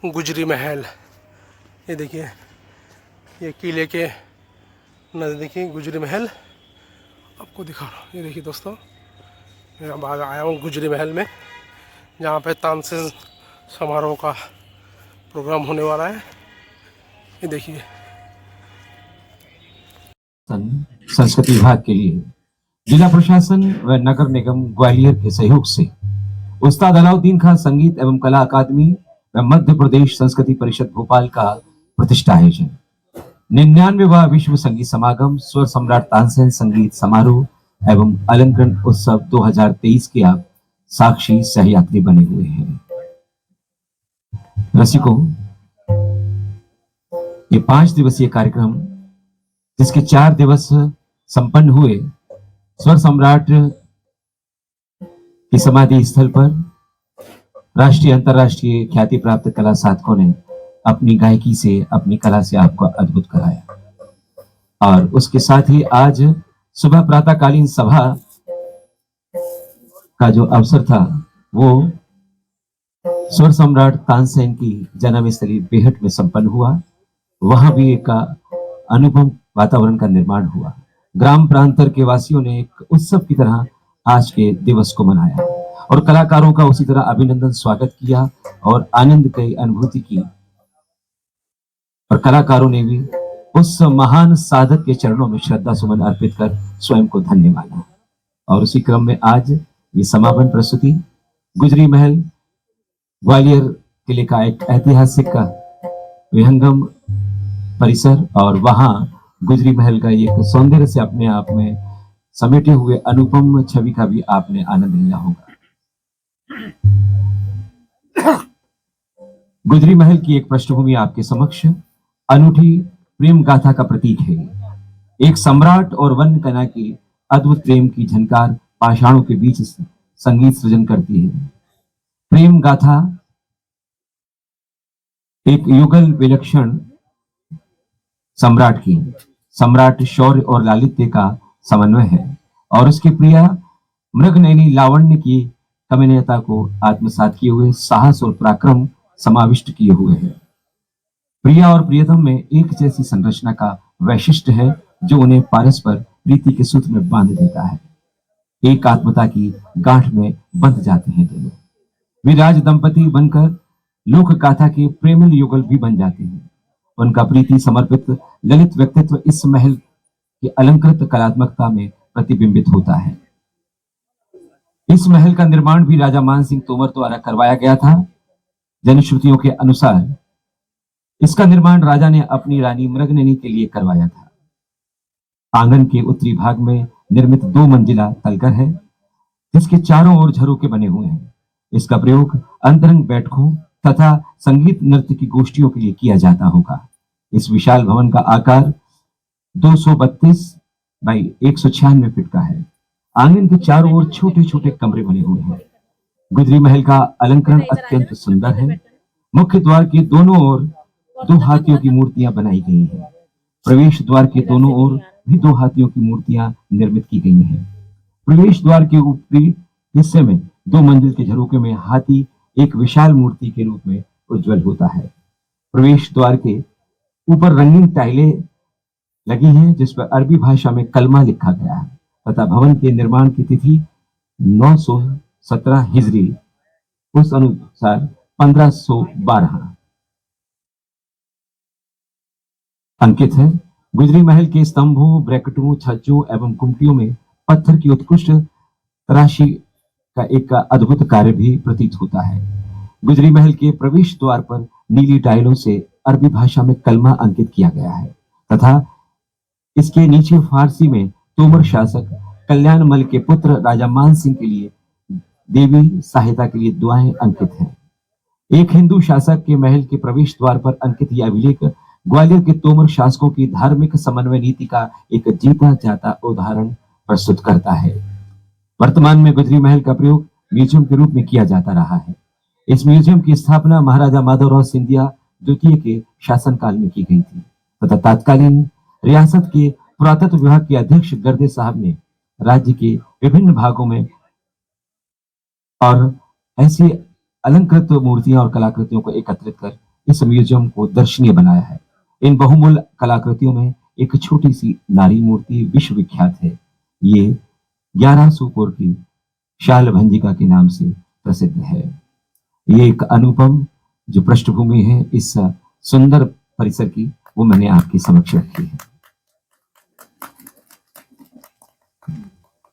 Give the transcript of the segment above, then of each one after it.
गुजरी महल। ये देखिए, ये किले के नज़दीकी गुजरी महल आपको दिखा रहा हूँ। ये देखिए दोस्तों, मैं अब आया हूँ गुजरी महल में, जहाँ पे तानसेन समारोह का प्रोग्राम होने वाला है। ये देखिए, संस्कृति विभाग के लिए जिला प्रशासन व नगर निगम ग्वालियर के सहयोग से उस्ताद अलाउद्दीन खान संगीत एवं कला अकादमी व मध्य प्रदेश संस्कृति परिषद भोपाल का प्रतिष्ठा आयोजन 99वां विश्व संगीत समागम स्वर सम्राट तानसेन संगीत समारोह एवं अलंकरण उत्सव 2023 के आप साक्षी सहयात्री बने हुए हैं। रसिकों, ये 5 दिवसीय कार्यक्रम जिसके 4 दिवस संपन्न हुए, स्वर सम्राट की समाधि स्थल पर राष्ट्रीय अंतर्राष्ट्रीय ख्याति प्राप्त कला साधकों ने अपनी गायकी से, अपनी कला से आपको अद्भुत कराया। और उसके साथ ही आज सुबह प्रातःकालीन सभा का जो अवसर था, वो स्वर सम्राट तानसेन की जन्मस्थली बेहट में संपन्न हुआ। वहां भी एक अनुपम वातावरण का निर्माण हुआ। ग्राम प्रांतर के वासियों ने एक उत्सव की तरह आज के दिवस को मनाया और कलाकारों का उसी तरह अभिनंदन स्वागत किया और आनंद की अनुभूति की। और कलाकारों ने भी उस महान साधक के चरणों में श्रद्धा सुमन अर्पित कर स्वयं को धन्य माना। और उसी क्रम में आज ये समापन प्रस्तुति गुजरी महल ग्वालियर किले का एक ऐतिहासिक विहंगम परिसर और वहां गुजरी महल का एक सौंदर्य से अपने आप में समेटे हुए अनुपम छवि का भी आपने आनंद लिया होगा। गुजरी महल की एक पृष्ठभूमि आपके समक्ष अनूठी प्रेम गाथा का प्रतीक है। एक सम्राट और वन्य कन्या की अद्भुत प्रेम की झनकार पाषाणों के बीच संगीत सृजन करती है। प्रेम गाथा एक युगल विलक्षण सम्राट शौर्य और लालित्य का समन्वय है और उसकी प्रिया मृगनयनी लावण्य की कमनीयता को आत्मसात किए हुए साहस और पराक्रम समाविष्ट किए हुए है। प्रिया और प्रियतम में एक जैसी संरचना का वैशिष्ट है जो उन्हें परस्पर प्रीति के सूत्र में बांध देता है। एक आत्मता की गांठ में बंध जाते हैं दोनों। वे राज दंपति बनकर लोक गाथा के प्रेमिल युगल भी बन जाते हैं। उनका प्रीति समर्पित ललित व्यक्तित्व इस महल की अलंकृत कलात्मकता में प्रतिबिंबित होता है। इस महल का निर्माण भी राजा मान सिंह तोमर द्वारा करवाया गया था। जनश्रुतियों के अनुसार इसका निर्माण राजा ने अपनी रानी मृगनयनी के लिए करवाया था। आंगन के उत्तरी भाग में निर्मित 2 मंजिला तलकर है जिसके चारों ओर झरोके बने हुए हैं। इसका प्रयोग अंतरंग बैठकों तथा संगीत नृत्य की गोष्ठियों के लिए किया जाता होगा। इस विशाल भवन का आकार 232 बाई 196 फीट का है। आंगन के चारों ओर छोटे छोटे कमरे बने हुए हैं। गुजरी महल का अलंकरण अत्यंत सुंदर है। मुख्य द्वार के दोनों ओर 2 हाथियों की मूर्तियां बनाई गई हैं। प्रवेश द्वार के दोनों ओर भी 2 हाथियों की मूर्तियां निर्मित की गई हैं। प्रवेश द्वार के ऊपरी हिस्से में 2 मंजिल के झरोके में हाथी एक विशाल मूर्ति के रूप में उज्जवल होता है। प्रवेश द्वार के ऊपर रंगीन टाइलें लगी हैं जिस पर अरबी भाषा में कलमा लिखा गया है तथा भवन के निर्माण की तिथि 917 हिजरी उस अनुसार 1512 अंकित है। गुजरी महल के स्तंभों, ब्रैकेटों, छज्जों एवं कुंटियों में पत्थर की उत्कृष्ट तराशी का एक अद्भुत कार्य भी प्रतीत होता है। गुजरी महल के प्रवेश द्वार पर नीली टाइलों से अरबी भाषा में कलमा अंकित किया गया है तथा इसके नीचे फारसी में तोमर शासक कल्याण मल के पुत्र राजा मान सिंह के लिए देवी सहायता के लिए दुआएं अंकित हैं। एक हिंदू शासक के महल के प्रवेश द्वार पर अंकित यह अभिलेख ग्वालियर के तोमर शासकों की धार्मिक समन्वय नीति का एक जीता जाता उदाहरण प्रस्तुत करता है। वर्तमान में गुजरी महल का प्रयोग म्यूजियम के रूप में किया जाता रहा है। इस म्यूजियम की स्थापना महाराजा माधवराव सिंधिया द्वितीय के शासनकाल में की गई थी तथा तत्कालीन रियासत के पुरातत्व विभाग के अध्यक्ष गर्दे साहब ने राज्य के विभिन्न भागों में और ऐसी अलंकृत मूर्तियां और कलाकृतियों को एकत्रित कर इस म्यूजियम को दर्शनीय बनाया है। इन बहुमूल्य कलाकृतियों में एक छोटी सी नारी मूर्ति विश्व विख्यात है। ये 1100 कोर की शालभंजिका के नाम से प्रसिद्ध है। ये एक अनुपम जो पृष्ठभूमि है इस सुंदर परिसर की, वो मैंने आपके समक्ष रखी है।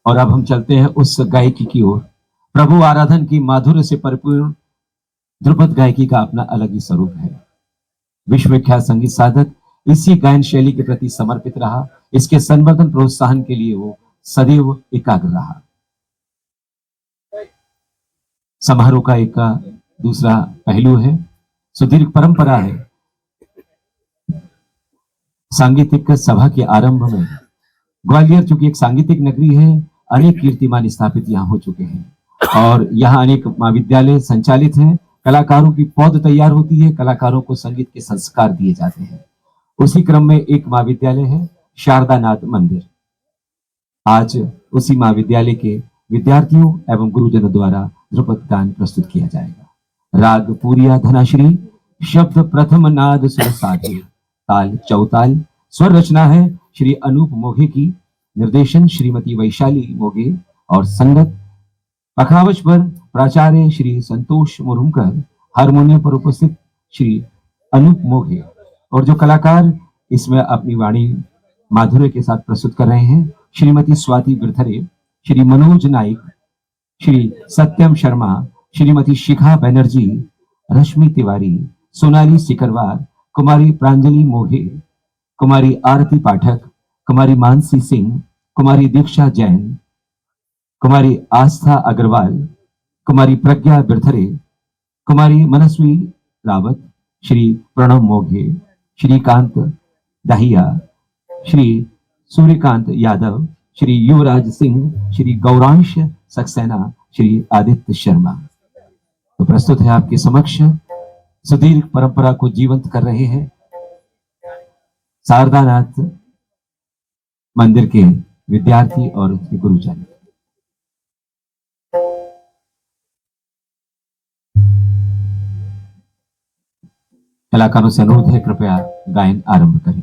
और अब हम चलते हैं उस गायकी की ओर। प्रभु आराधन की माधुर्य से परिपूर्ण ध्रुपद गायकी का अपना अलग ही स्वरूप है। विश्वविख्यात संगीत साधक इसी गायन शैली के प्रति समर्पित रहा। इसके संवर्धन प्रोत्साहन के लिए वो सदैव एकाग्र रहा। समारोह का एक दूसरा पहलू है, सुदीर्घ परंपरा है। सांगीतिक सभा के आरंभ में ग्वालियर चूंकि एक सांगीतिक नगरी है, अनेक कीर्तिमान स्थापित यहाँ हो चुके हैं और यहाँ अनेक महाविद्यालय संचालित हैं। कलाकारों की पौध तैयार होती है, कलाकारों को संगीत के संस्कार दिए जाते हैं। उसी क्रम में एक महाविद्यालय है शारदानाथ मंदिर। आज उसी महाविद्यालय के विद्यार्थियों एवं गुरुजनों द्वारा ध्रुपद गान प्रस्तुत किया जाएगा। राग पूरिया धनाश्री, शब्द प्रथम नाद सुर साधे, ताल चौताल। स्वर रचना है श्री अनूप मोघे की, निर्देशन श्रीमती वैशाली मोघे और संगत पखावज पर प्राचार्य श्री संतोष मुरुमकर, हारमोनियम पर उपस्थित श्री अनूप मोघे। और जो कलाकार इसमें अपनी वाणी माधुर्य के साथ प्रस्तुत कर रहे हैं, श्रीमती स्वाति बिरथरे, श्री मनोज नाइक, श्री सत्यम शर्मा, श्रीमती शिखा बैनर्जी, रश्मि तिवारी, सोनाली सिकरवार, कुमारी प्रांजलि मोघे, कुमारी आरती पाठक, कुमारी मानसी सिंह, कुमारी दीक्षा जैन, कुमारी आस्था अग्रवाल, कुमारी प्रज्ञा बिरथरे, कुमारी मनस्वी रावत, श्री प्रणव मोघे, श्रीकांत दाहिया, श्री सूर्यकांत यादव, श्री युवराज सिंह, श्री गौरांश सक्सेना, श्री आदित्य शर्मा। तो प्रस्तुत है आपके समक्ष, सुदीर्घ परंपरा को जीवंत कर रहे हैं शारदानाथ मंदिर के विद्यार्थी और उसके गुरुजन। कलाकारों से अनुरोध है कृपया गायन आरंभ करें।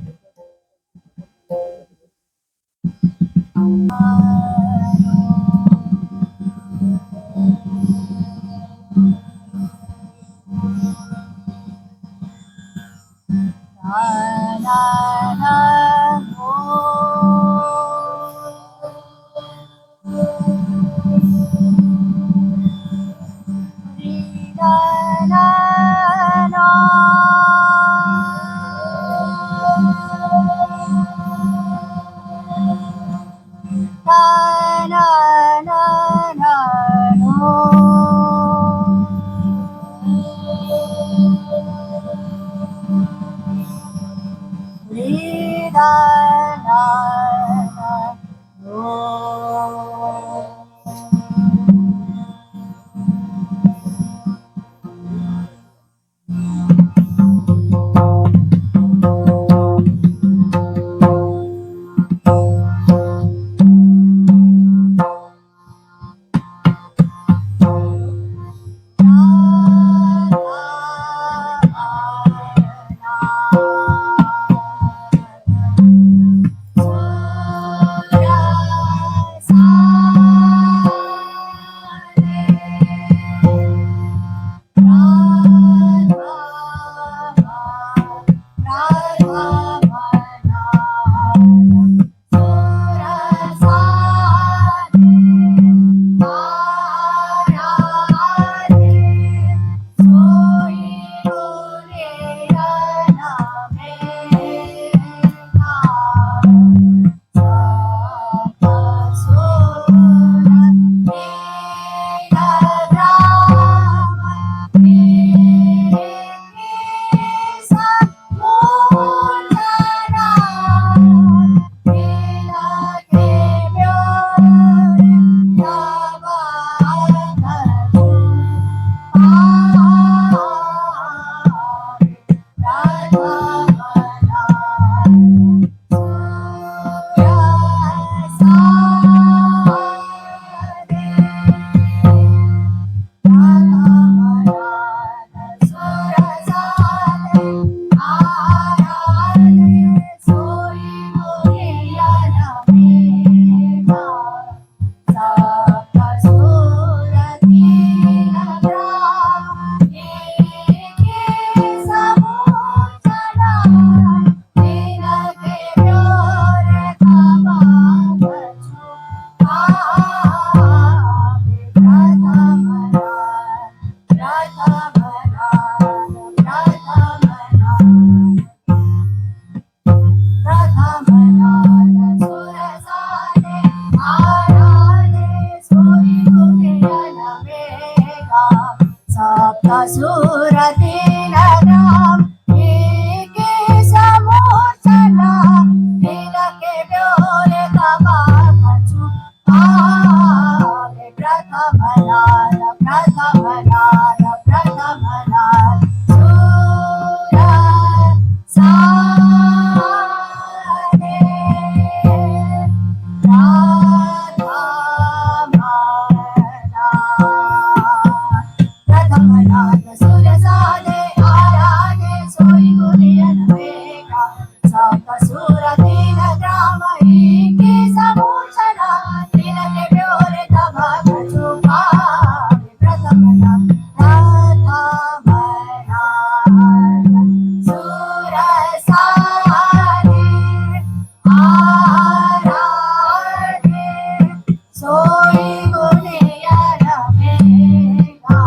सप्तसुरतीनग्राम एके समूर्छना तिलके ब्योरे तवाकचु आवे प्रथमनाद प्रथमनाद प्रथमनाद सुर सारे प्रथमनाद सुरसादे आराधे सोई गुरियन वेगा सप्तसुरतीनग्राम एके समूर्छना तिलके ब्योरे तवाकचु आवे प्रथमनाद प्रथमनाद सुरसारे आराधे सोई गुरियन वेगा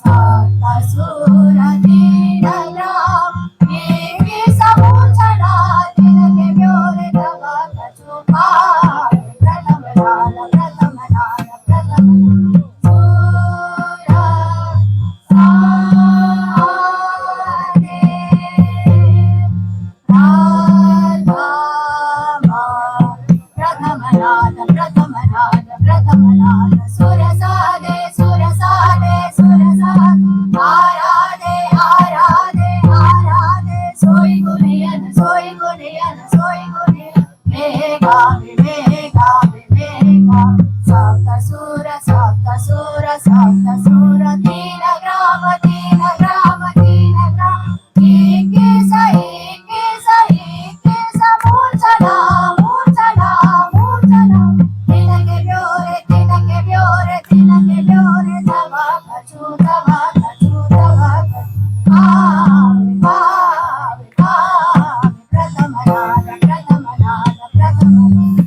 सप्तसुरतीनग्राम एके समूर्छना तिलके ब्योरे तवाकचु आवे प्रथमनाद प्रथमनाद प्रथमनाद सुर प्रथमनाद प्रथमनाद प्रथमनाद सुरसादे सुरसादे सुरसाद आराधे आराधे आराधे सोई गुरियन वेगा विवेगा विवेगा सप्तसुर सप्तसुर सप्तसुर तीनग्राम तीनग्राम तीनग्राम एके समूर्छना मूर्छना मूर्छना तिलके ब्योरे तवाकचु तवाकचु तवाकचु आवे आवे आवे प्रथमनाद प्रथमनाद प्रथमनाद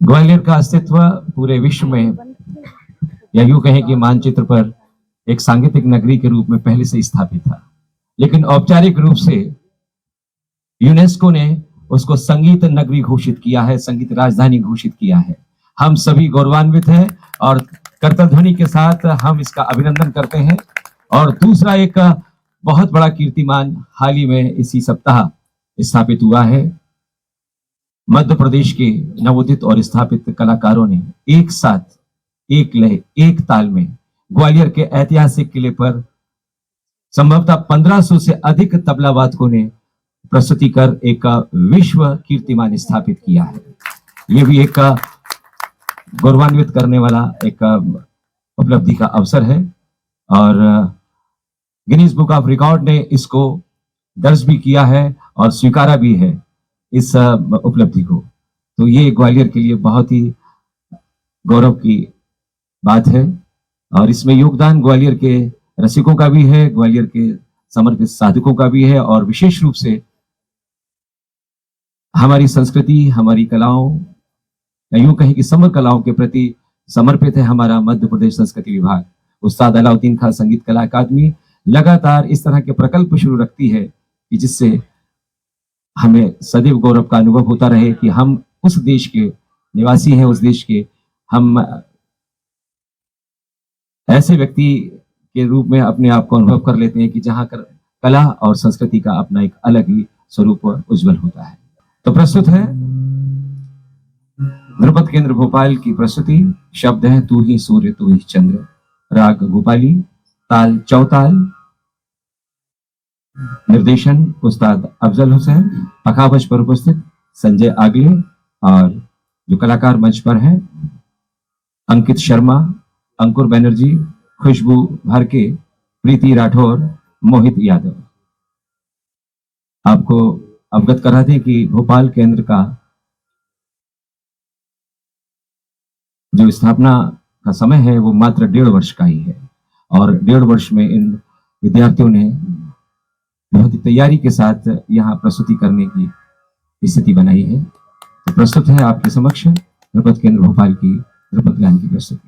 ग्वालियर का अस्तित्व पूरे विश्व में या यूं कहें कि मानचित्र पर एक सांगीतिक नगरी के रूप में पहले से स्थापित था, लेकिन औपचारिक रूप से यूनेस्को ने उसको संगीत नगरी घोषित किया है, संगीत राजधानी घोषित किया है। हम सभी गौरवान्वित हैं और करतल ध्वनि के साथ हम इसका अभिनंदन करते हैं। और दूसरा एक बहुत बड़ा कीर्तिमान हाल ही में इसी सप्ताह स्थापित हुआ है। मध्य प्रदेश के नवोदित और स्थापित कलाकारों ने एक साथ एक लय एक ताल में ग्वालियर के ऐतिहासिक किले पर संभवतः 1500 से अधिक तबला वादकों ने प्रस्तुति कर एक विश्व कीर्तिमान स्थापित किया है। ये भी एक गौरवान्वित करने वाला एक उपलब्धि का अवसर है और गिनीज बुक ऑफ रिकॉर्ड ने इसको दर्ज भी किया है और स्वीकारा भी है इस उपलब्धि को। तो ये ग्वालियर के लिए बहुत ही गौरव की बात है और इसमें योगदान ग्वालियर के रसिकों का भी है, ग्वालियर के समर्पित साधकों का भी है और विशेष रूप से हमारी संस्कृति, हमारी कलाओं, यूं कहें कि समर कलाओं के प्रति समर्पित है हमारा मध्य प्रदेश संस्कृति विभाग। उस्ताद अलाउद्दीन खां संगीत कला अकादमी लगातार इस तरह के प्रकल्प शुरू रखती है कि जिससे हमें सदैव गौरव का अनुभव होता रहे कि हम उस देश के निवासी हैं, उस देश के हम ऐसे व्यक्ति के रूप में अपने आप को अनुभव कर लेते हैं कि जहां कला और संस्कृति का अपना एक अलग ही स्वरूप उज्जवल होता है। तो प्रस्तुत है ध्रुपद केंद्र भोपाल की प्रस्तुति। शब्द है तू ही सूर्य तू ही चंद्र, राग गोपाली, ताल चौताल, निर्देशन उस्ताद अफजल हुसैन, पखावज पर उपस्थित संजय आगले और जो कलाकार मंच पर हैं अंकित शर्मा, अंकुर बनर्जी, खुशबू भारके, प्रीति राठौर, मोहित यादव। आपको अवगत करा दें कि भोपाल केंद्र का जो स्थापना का समय है वो मात्र 1.5 वर्ष का ही है और 1.5 वर्ष में इन विद्यार्थियों ने बहुत ही तैयारी के साथ यहाँ प्रस्तुति करने की स्थिति बनाई है। तो प्रस्तुत है आपके समक्ष ध्रुपद केंद्र भोपाल की ध्रुपद गान की प्रस्तुति।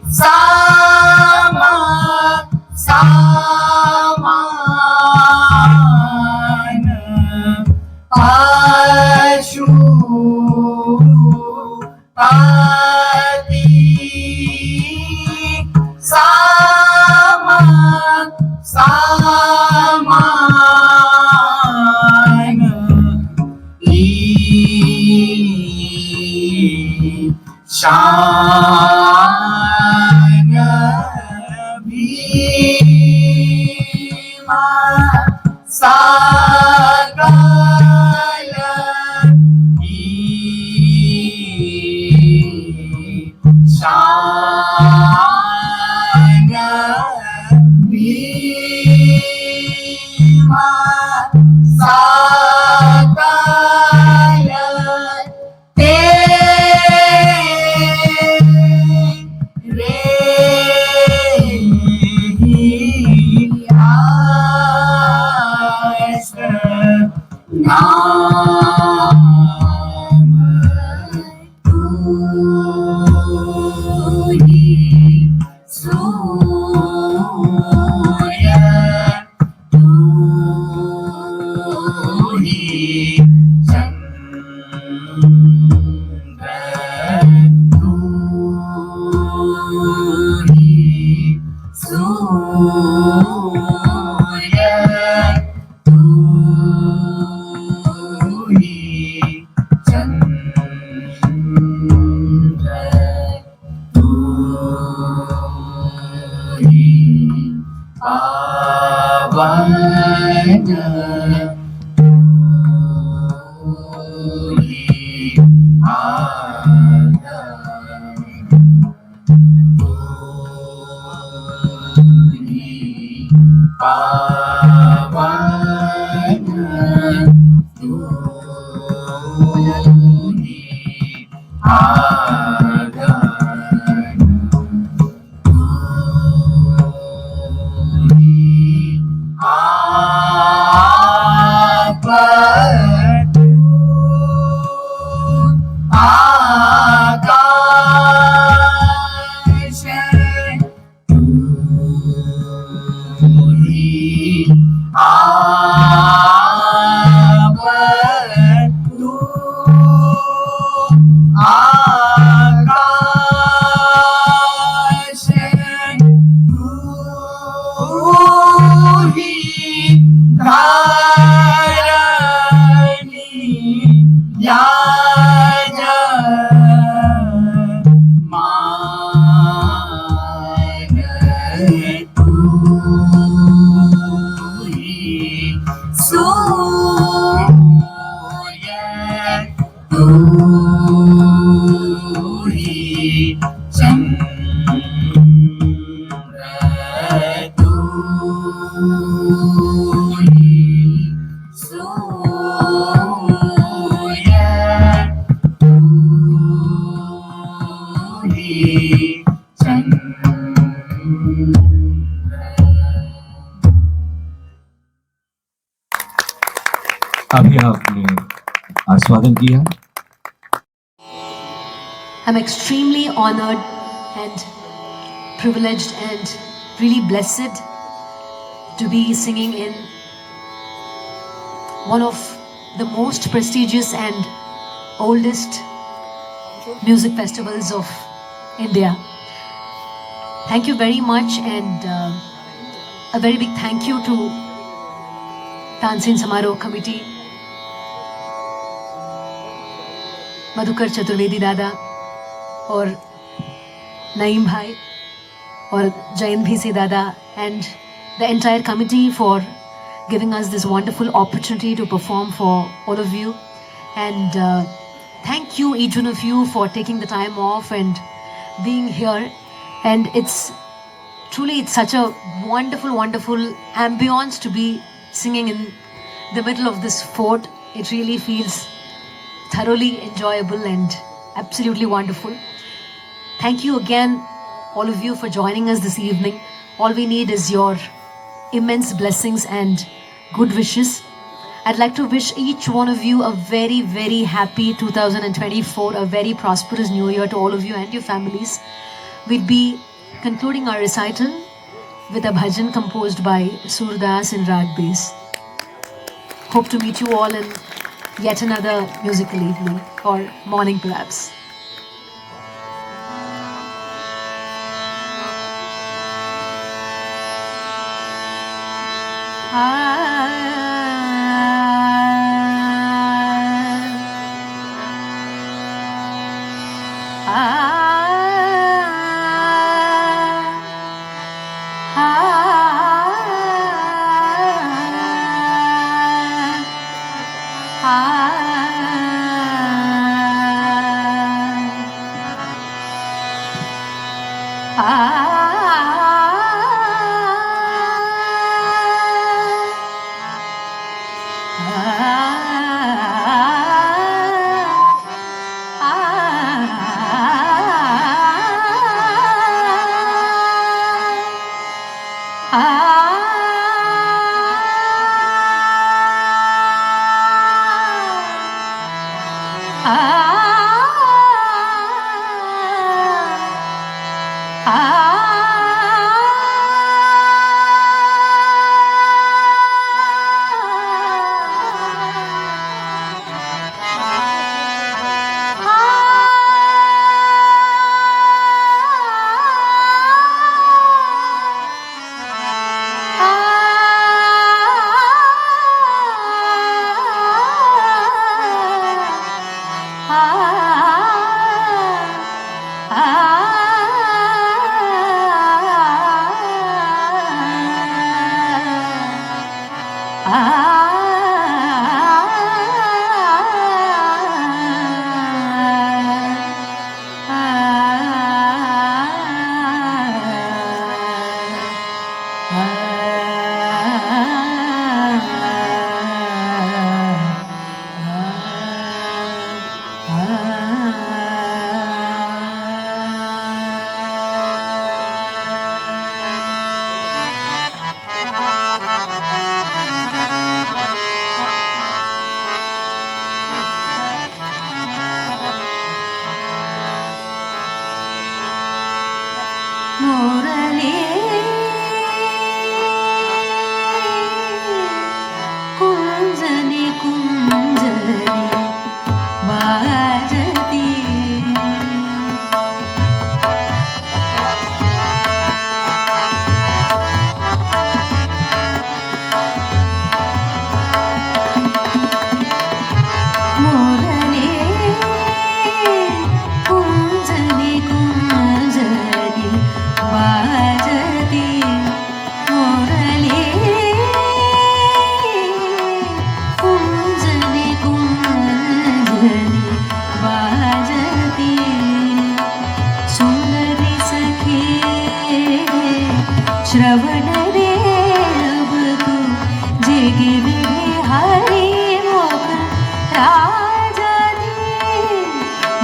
Sama सामान आशु पाती सामान सामान ईशान भीमा सकल ईशान भीमा सकल तेरे ही आस नाम तू ही सूर्य तू ही चंद्र तू ही सूर्य तू ही चंद्र तू ही पावन तू ही आदर तू ही पावन तू ही आदर तू ही आपद आकाश तू ही आपद तू आकाश तू ही धरणी याज मान तू ही सूर्य तू ही चंद्र तू ही सूर्य तू ही चंद्र अभी आपने आस्वादन किया। I'm extremely honored and privileged and really blessed to be singing in one of the most prestigious and oldest music festivals of India. Thank you very much, and a very big thank you to Tansin Samaroh Committee, Madhukar Chaturvedi दादा और नईम भाई और Jain VC दादा and the entire committee for giving us this wonderful opportunity to perform for all of you. And thank you each one of you for taking the time off and being here. And it's truly, it's such a wonderful, wonderful ambience to be singing in the middle of this fort. It really feels thoroughly enjoyable and absolutely wonderful. Thank you again, all of you, for joining us this evening. All we need is your immense blessings and good wishes. I'd like to wish each one of you a very, very happy 2024, a very prosperous new year to all of you and your families. We'll be concluding our recital with a bhajan composed by Surdas in Rag Bass. Hope to meet you all in yet another musical evening or morning perhaps. श्रवण रे अब तू जेगे हरि मोख राजा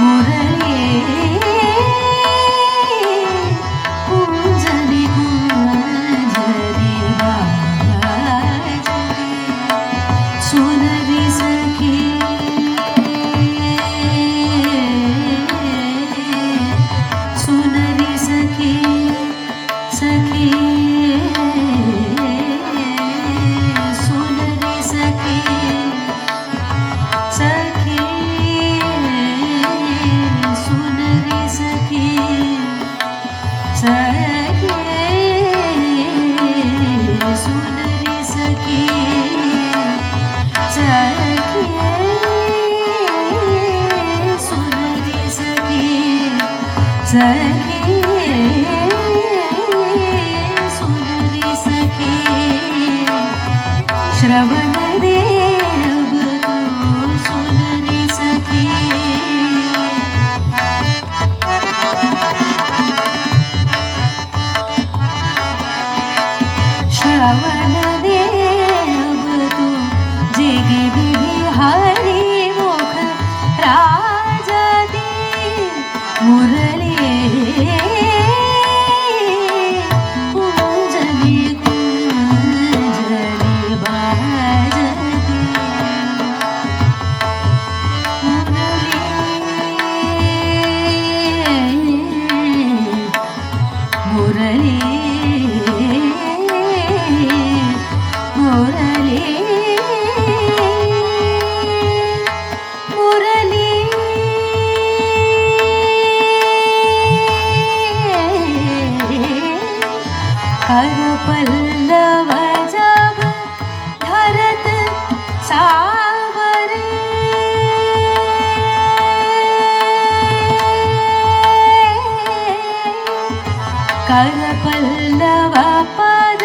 मुरली कुंजनी कुंजनी बाजरी सुनरी सखी सुनरी सखी सखी सुनरी सखी सखी सुनरी सखी सखी सुनरी सखी सखी सुनरी सखी सखी सुनरी सखी श्रवण रे अब तू सुनरी सखी श्रवण रे अब तू जेगे हरि मुख राजा दी मुरली कुंजनी कुंजनी बाजती मुरली मुरली मुरली मुरली कर पल्लव जब धरत सावरे कर पल्लव पद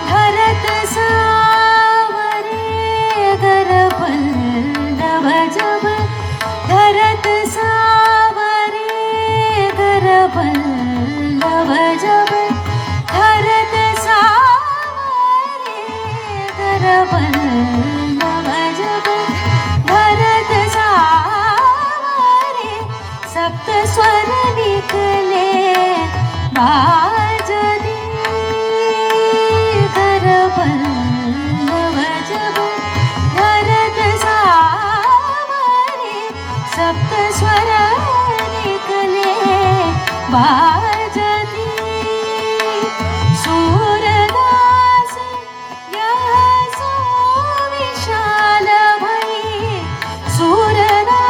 धरत सावरे कर पल्लव जब धरत सावरे कर पल्लव जब धरत सावरे कर पल्लव जब धरत सावरे सप्त स्वर निकले बाजदी कर पल्लव जब धरत सावरे सप्त स्वर निकले बाजदी सूरदास यह सो विशाल भई सूरदास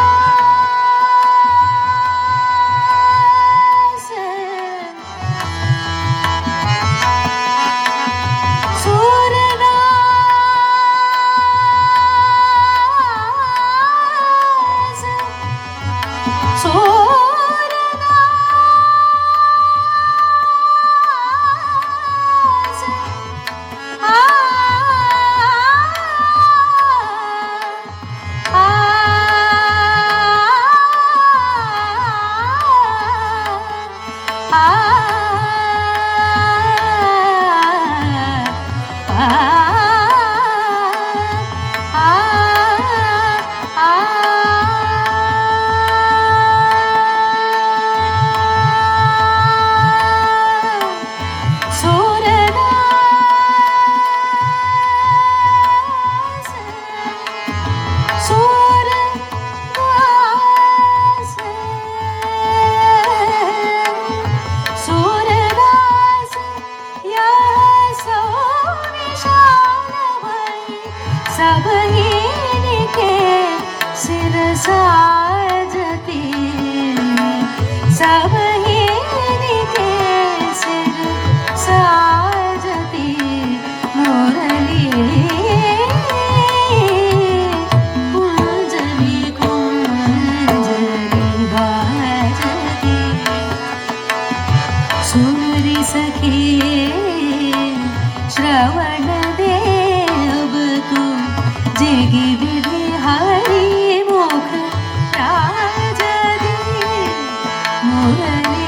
साजती सब के सिर साजती मुरली कुंजली कुंजली बाजती सुनरी सखी श्रवण देव तू जेगी विधि हरि मुख राजदी मुरली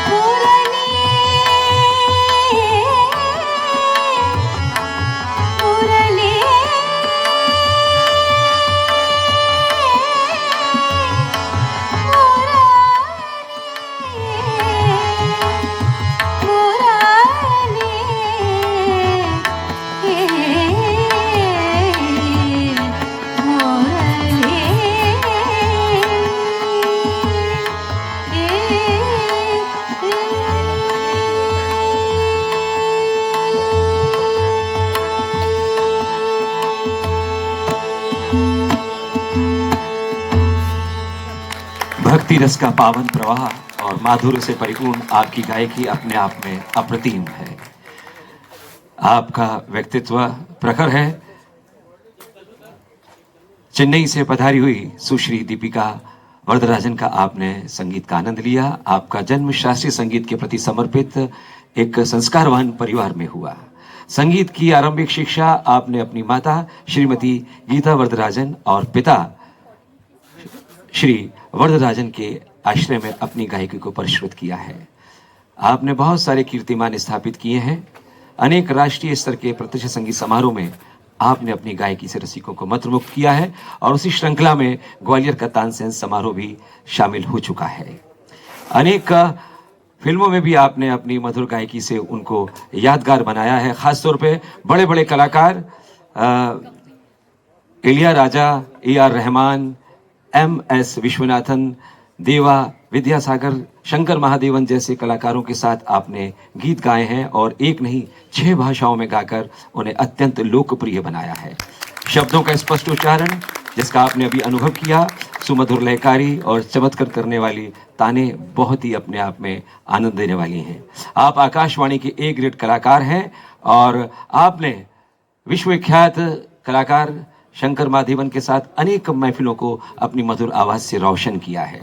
मुरली मुरली भक्ति रस का पावन प्रवाह और माधुर्य से परिपूर्ण आपकी गायकी अपने आप में अप्रतिम है। आपका व्यक्तित्व प्रखर है। चेन्नई से पधारी हुई सुश्री दीपिका वरदराजन का आपने संगीत का आनंद लिया। आपका जन्म शास्त्रीय संगीत के प्रति समर्पित एक संस्कारवान परिवार में हुआ। संगीत की आरंभिक शिक्षा आपने अपनी माता श्रीमती गीता वरदराजन और पिता श्री वरदराजन के आश्रय में अपनी गायकी को परिष्कृत किया है। आपने बहुत सारे कीर्तिमान स्थापित किए हैं। अनेक राष्ट्रीय स्तर के प्रतिष्ठित संगीत समारोह में आपने अपनी गायकी से रसिकों को मंत्रमुग्ध किया है और उसी श्रृंखला में ग्वालियर का तानसेन समारोह भी शामिल हो चुका है। अनेक फिल्मों में भी आपने अपनी मधुर गायकी से उनको यादगार बनाया है। खासतौर पे बड़े बड़े कलाकार इलिया राजा, AR रहमान, MS विश्वनाथन, देवा विद्यासागर, शंकर महादेवन जैसे कलाकारों के साथ आपने गीत गाए हैं और एक नहीं 6 भाषाओं में गाकर उन्हें अत्यंत लोकप्रिय बनाया है। शब्दों का स्पष्ट उच्चारण जिसका आपने अभी अनुभव किया, सुमधुर लयकारी और चमत्कार करने वाली ताने बहुत ही अपने आप में आनंद देने वाली हैं। आप आकाशवाणी के ए ग्रेड कलाकार हैं और आपने विश्वविख्यात कलाकार शंकर महादेवन के साथ अनेक महफिलों को अपनी मधुर आवाज से रोशन किया है।